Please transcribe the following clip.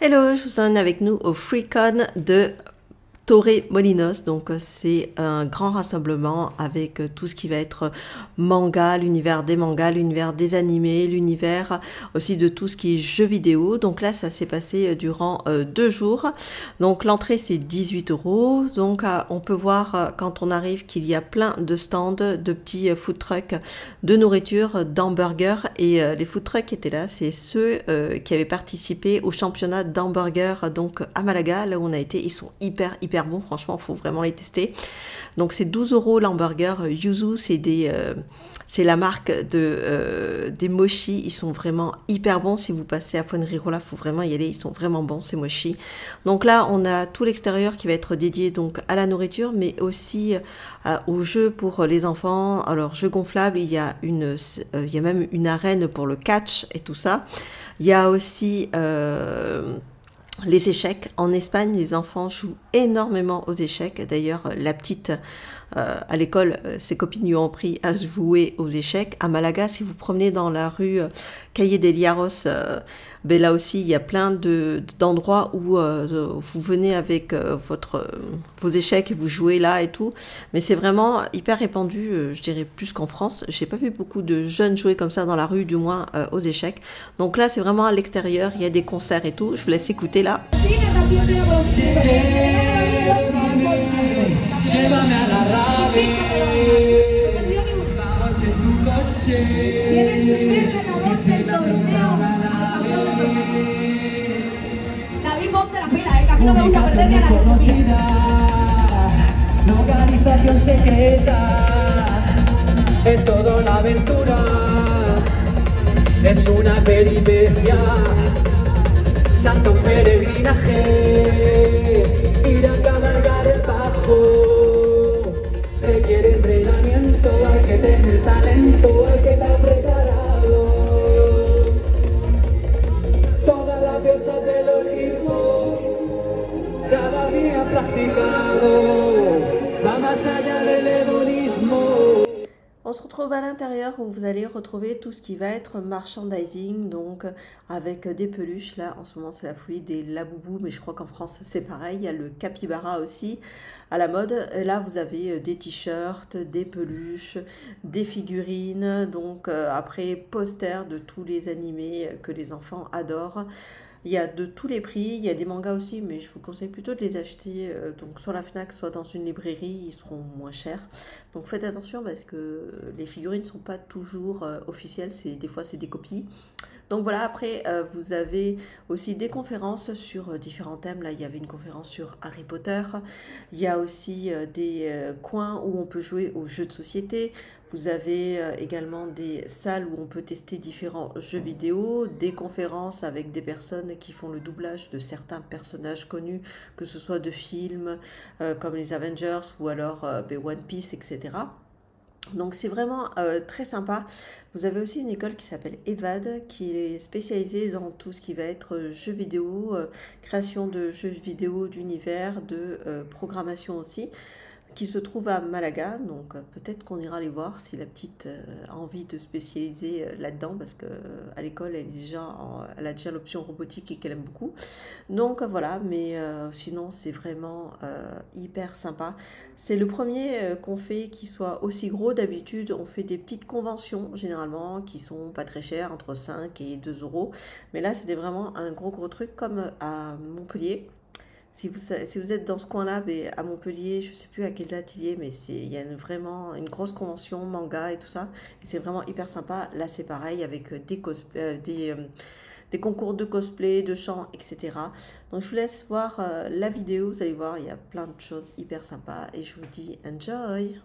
Hello, je vous emmène avec nous au FreeCon de Torremolinos. Donc c'est un grand rassemblement avec tout ce qui va être manga, l'univers des mangas, l'univers des animés, l'univers aussi de tout ce qui est jeux vidéo. Donc là ça s'est passé durant 2 jours. Donc l'entrée c'est 18 €. Donc on peut voir quand on arrive qu'il y a plein de stands, de petits food trucks de nourriture, d'hamburgers, et les food trucks qui étaient là, c'est ceux qui avaient participé au championnat d'hamburgers donc à Malaga, là où on a été. Ils sont hyper bons, franchement, faut vraiment les tester. Donc c'est 12 € l'hamburger. Yuzu, c'est la marque des mochi. Ils sont vraiment hyper bons. Si vous passez à Fuengirola, faut vraiment y aller. Ils sont vraiment bons, ces mochi. Donc là, on a tout l'extérieur qui va être dédié donc à la nourriture, mais aussi aux jeux pour les enfants. Alors, jeux gonflables, il y a même une arène pour le catch et tout ça. Il y a aussi les échecs. En Espagne, les enfants jouent énormément aux échecs. D'ailleurs, la petite, à l'école, ses copines lui ont appris à jouer aux échecs. À Malaga, si vous promenez dans la rue Calle de Liaros, ben là aussi, il y a plein d'endroits où vous venez avec vos échecs et vous jouez là et tout. Mais c'est vraiment hyper répandu, je dirais plus qu'en France. J'ai pas vu beaucoup de jeunes jouer comme ça dans la rue, du moins aux échecs. Donc là, c'est vraiment à l'extérieur. Il y a des concerts et tout. Je vous laisse écouter là. Llévame a la rave, vamos en tu coche, que se la nave. David, ponte la pila, que a mí no me gusta perder ni a la conocida. Localización secreta, es toda una aventura, es una peripecia, santo peregrinaje, ir a cabalgar el bajo. Requiere entrenamiento, hay que tener talento, hay que estar preparado. Todas las diosas del Olimpo, cada día practicado, va más allá del hedonismo. On se retrouve à l'intérieur où vous allez retrouver tout ce qui va être merchandising, donc avec des peluches. Là, en ce moment, c'est la folie des Laboubou, mais je crois qu'en France, c'est pareil. Il y a le capybara aussi à la mode. Et là, vous avez des t-shirts, des peluches, des figurines, donc après, posters de tous les animés que les enfants adorent. Il y a de tous les prix, il y a des mangas aussi, mais je vous conseille plutôt de les acheter donc sur la Fnac, soit dans une librairie, ils seront moins chers. Donc faites attention parce que les figurines ne sont pas toujours officielles, des fois c'est des copies. Donc voilà, après vous avez aussi des conférences sur différents thèmes. Là, il y avait une conférence sur Harry Potter. Il y a aussi des coins où on peut jouer aux jeux de société. Vous avez également des salles où on peut tester différents jeux vidéo, des conférences avec des personnes qui font le doublage de certains personnages connus, que ce soit de films comme les Avengers ou alors One Piece, etc. Donc c'est vraiment très sympa. Vous avez aussi une école qui s'appelle EVAD, qui est spécialisée dans tout ce qui va être jeux vidéo, création de jeux vidéo d'univers, de programmation aussi, qui se trouve à Malaga. Donc peut-être qu'on ira les voir si la petite a envie de spécialiser là-dedans, parce que à l'école elle a déjà l'option robotique et qu'elle aime beaucoup. Donc voilà, mais sinon c'est vraiment hyper sympa. C'est le premier qu'on fait qui soit aussi gros. D'habitude on fait des petites conventions généralement qui sont pas très chères, entre 5 et 2 €. Mais là c'était vraiment un gros truc comme à Montpellier. Si vous êtes dans ce coin-là, à Montpellier, je ne sais plus à quelle date il y est, mais il y a vraiment une grosse convention manga et tout ça. Et c'est vraiment hyper sympa. Là, c'est pareil avec des concours de cosplay, de chant, etc. Donc, je vous laisse voir la vidéo. Vous allez voir, il y a plein de choses hyper sympas. Et je vous dis enjoy!